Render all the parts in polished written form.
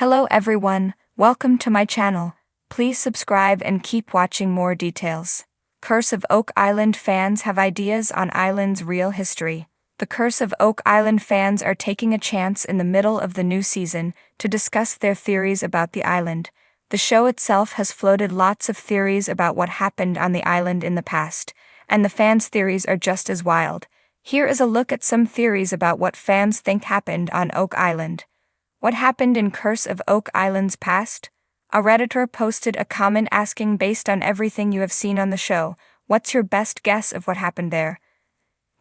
Hello everyone, welcome to my channel. Please subscribe and keep watching more details. Curse of Oak Island fans have ideas on island's real history. The Curse of Oak Island fans are taking a chance in the middle of the new season to discuss their theories about the island. The show itself has floated lots of theories about what happened on the island in the past, and the fans' theories are just as wild. Here is a look at some theories about what fans think happened on Oak Island. What happened in Curse of Oak Island's past? A Redditor posted a comment asking, based on everything you have seen on the show, what's your best guess of what happened there?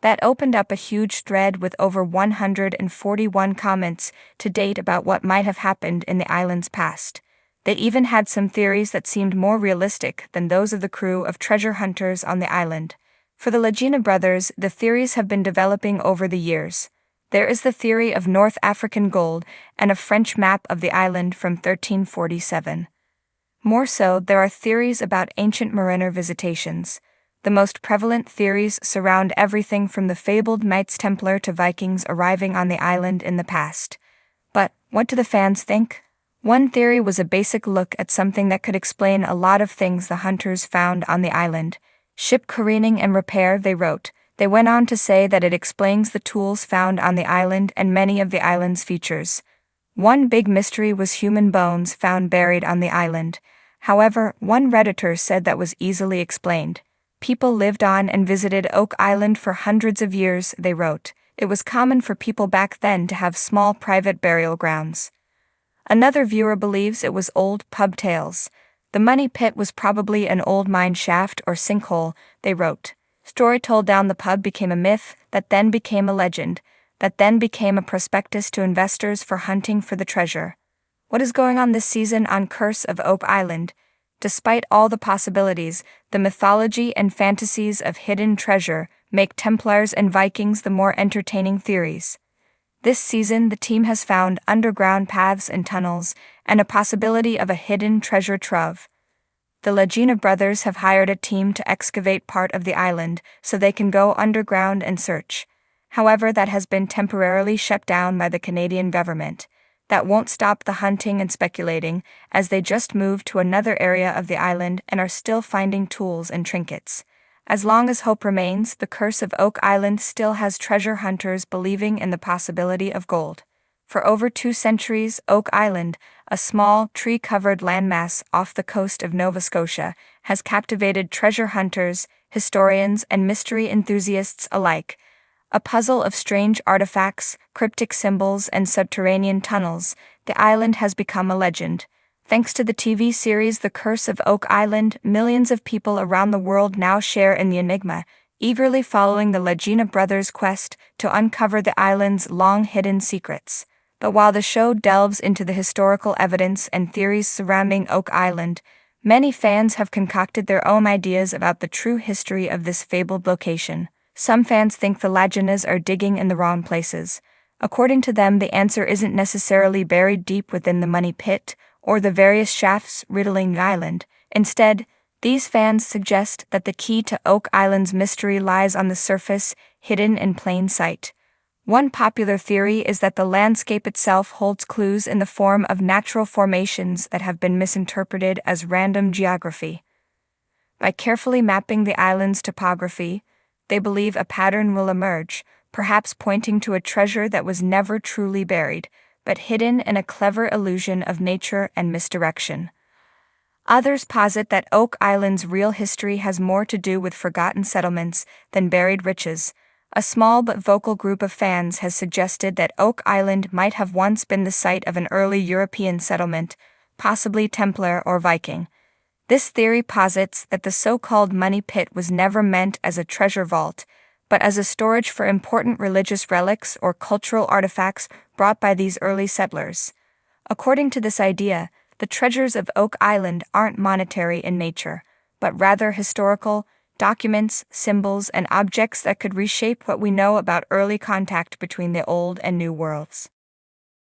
That opened up a huge thread with over 141 comments to date about what might have happened in the island's past. They even had some theories that seemed more realistic than those of the crew of treasure hunters on the island. For the Lagina brothers, the theories have been developing over the years. There is the theory of North African gold and a French map of the island from 1347. More so, there are theories about ancient mariner visitations. The most prevalent theories surround everything from the fabled Knights Templar to Vikings arriving on the island in the past. But what do the fans think? One theory was a basic look at something that could explain a lot of things the hunters found on the island. Ship careening and repair, they wrote. They went on to say that it explains the tools found on the island and many of the island's features. One big mystery was human bones found buried on the island. However, one Redditor said that was easily explained. People lived on and visited Oak Island for hundreds of years, they wrote. It was common for people back then to have small private burial grounds. Another viewer believes it was old pub tales. The money pit was probably an old mine shaft or sinkhole, they wrote. Story told down the pub became a myth, that then became a legend, that then became a prospectus to investors for hunting for the treasure. What is going on this season on Curse of Oak Island? Despite all the possibilities, the mythology and fantasies of hidden treasure make Templars and Vikings the more entertaining theories. This season, the team has found underground paths and tunnels, and a possibility of a hidden treasure trove. The Lagina brothers have hired a team to excavate part of the island so they can go underground and search. However, that has been temporarily shut down by the Canadian government. That won't stop the hunting and speculating, as they just moved to another area of the island and are still finding tools and trinkets. As long as hope remains, the Curse of Oak Island still has treasure hunters believing in the possibility of gold. For over 2 centuries, Oak Island, a small, tree-covered landmass off the coast of Nova Scotia, has captivated treasure hunters, historians, and mystery enthusiasts alike. A puzzle of strange artifacts, cryptic symbols, and subterranean tunnels, the island has become a legend. Thanks to the TV series The Curse of Oak Island, millions of people around the world now share in the enigma, eagerly following the Lagina brothers' quest to uncover the island's long-hidden secrets. But while the show delves into the historical evidence and theories surrounding Oak Island, many fans have concocted their own ideas about the true history of this fabled location. Some fans think the Laginas are digging in the wrong places. According to them, the answer isn't necessarily buried deep within the money pit or the various shafts riddling the island. Instead, these fans suggest that the key to Oak Island's mystery lies on the surface, hidden in plain sight. One popular theory is that the landscape itself holds clues in the form of natural formations that have been misinterpreted as random geography. By carefully mapping the island's topography, they believe a pattern will emerge, perhaps pointing to a treasure that was never truly buried, but hidden in a clever illusion of nature and misdirection. Others posit that Oak Island's real history has more to do with forgotten settlements than buried riches. A small but vocal group of fans has suggested that Oak Island might have once been the site of an early European settlement, possibly Templar or Viking. This theory posits that the so-called money pit was never meant as a treasure vault, but as a storage for important religious relics or cultural artifacts brought by these early settlers. According to this idea, the treasures of Oak Island aren't monetary in nature, but rather historical, documents, symbols, and objects that could reshape what we know about early contact between the old and new worlds.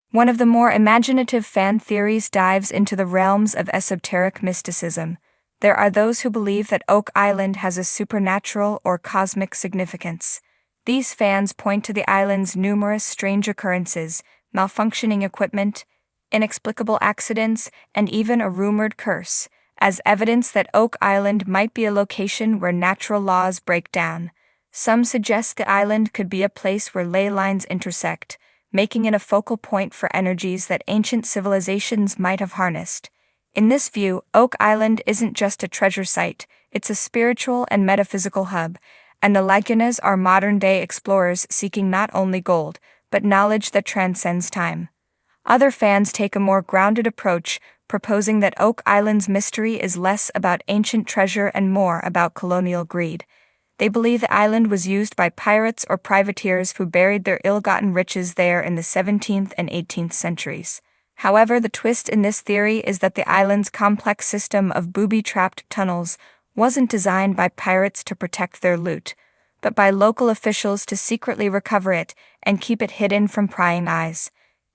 One of the more imaginative fan theories dives into the realms of esoteric mysticism. There are those who believe that Oak Island has a supernatural or cosmic significance. These fans point to the island's numerous strange occurrences, malfunctioning equipment, inexplicable accidents, and even a rumored curse, as evidence that Oak Island might be a location where natural laws break down. Some suggest the island could be a place where ley lines intersect, making it a focal point for energies that ancient civilizations might have harnessed. In this view, Oak Island isn't just a treasure site, it's a spiritual and metaphysical hub, and the Lagunas are modern-day explorers seeking not only gold, but knowledge that transcends time. Other fans take a more grounded approach, proposing that Oak Island's mystery is less about ancient treasure and more about colonial greed. They believe the island was used by pirates or privateers who buried their ill-gotten riches there in the 17th and 18th centuries. However, the twist in this theory is that the island's complex system of booby-trapped tunnels wasn't designed by pirates to protect their loot, but by local officials to secretly recover it and keep it hidden from prying eyes.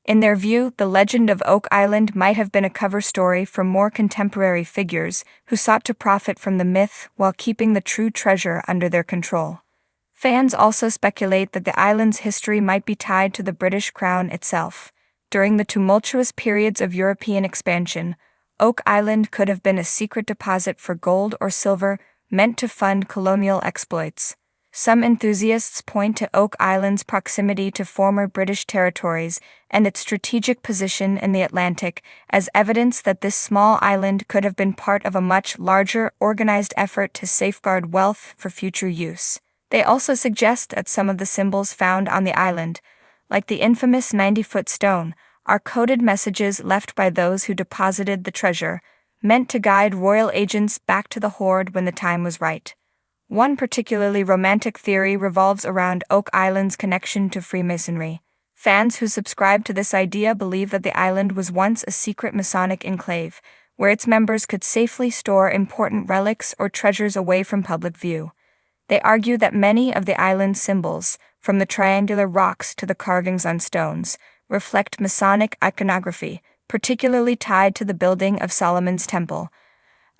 In their view, the legend of Oak Island might have been a cover story for more contemporary figures who sought to profit from the myth while keeping the true treasure under their control. Fans also speculate that the island's history might be tied to the British Crown itself. During the tumultuous periods of European expansion, Oak Island could have been a secret deposit for gold or silver meant to fund colonial exploits. Some enthusiasts point to Oak Island's proximity to former British territories and its strategic position in the Atlantic as evidence that this small island could have been part of a much larger, organized effort to safeguard wealth for future use. They also suggest that some of the symbols found on the island, like the infamous 90-foot stone, are coded messages left by those who deposited the treasure, meant to guide royal agents back to the hoard when the time was right. One particularly romantic theory revolves around Oak Island's connection to Freemasonry. Fans who subscribe to this idea believe that the island was once a secret Masonic enclave, where its members could safely store important relics or treasures away from public view. They argue that many of the island's symbols, from the triangular rocks to the carvings on stones, reflect Masonic iconography, particularly tied to the building of Solomon's Temple,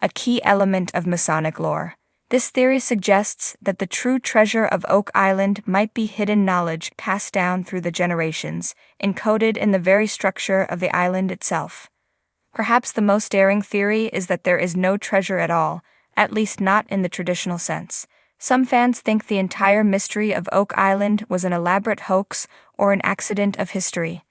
a key element of Masonic lore. This theory suggests that the true treasure of Oak Island might be hidden knowledge passed down through the generations, encoded in the very structure of the island itself. Perhaps the most daring theory is that there is no treasure at all, at least not in the traditional sense. Some fans think the entire mystery of Oak Island was an elaborate hoax or an accident of history.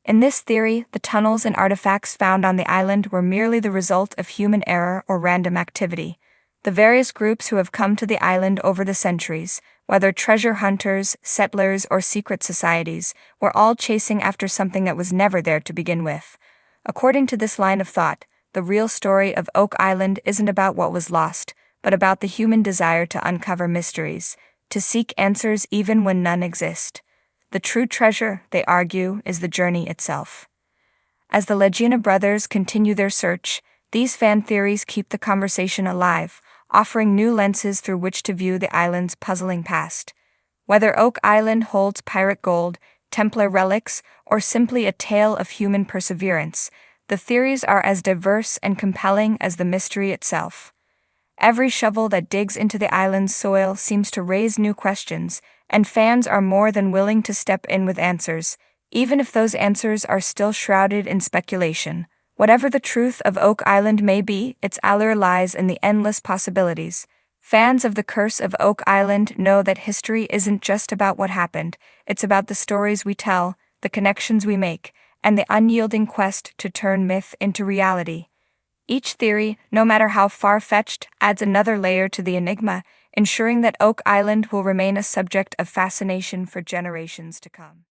In this theory, the tunnels and artifacts found on the island were merely the result of human error or random activity. The various groups who have come to the island over the centuries, whether treasure hunters, settlers, or secret societies, were all chasing after something that was never there to begin with. According to this line of thought, the real story of Oak Island isn't about what was lost, but about the human desire to uncover mysteries, to seek answers even when none exist. The true treasure, they argue, is the journey itself. As the Laguna brothers continue their search, these fan theories keep the conversation alive, offering new lenses through which to view the island's puzzling past. Whether Oak Island holds pirate gold, Templar relics, or simply a tale of human perseverance, the theories are as diverse and compelling as the mystery itself. Every shovel that digs into the island's soil seems to raise new questions, and fans are more than willing to step in with answers, even if those answers are still shrouded in speculation. Whatever the truth of Oak Island may be, its allure lies in the endless possibilities. Fans of The Curse of Oak Island know that history isn't just about what happened, it's about the stories we tell, the connections we make, and the unyielding quest to turn myth into reality. Each theory, no matter how far-fetched, adds another layer to the enigma, ensuring that Oak Island will remain a subject of fascination for generations to come.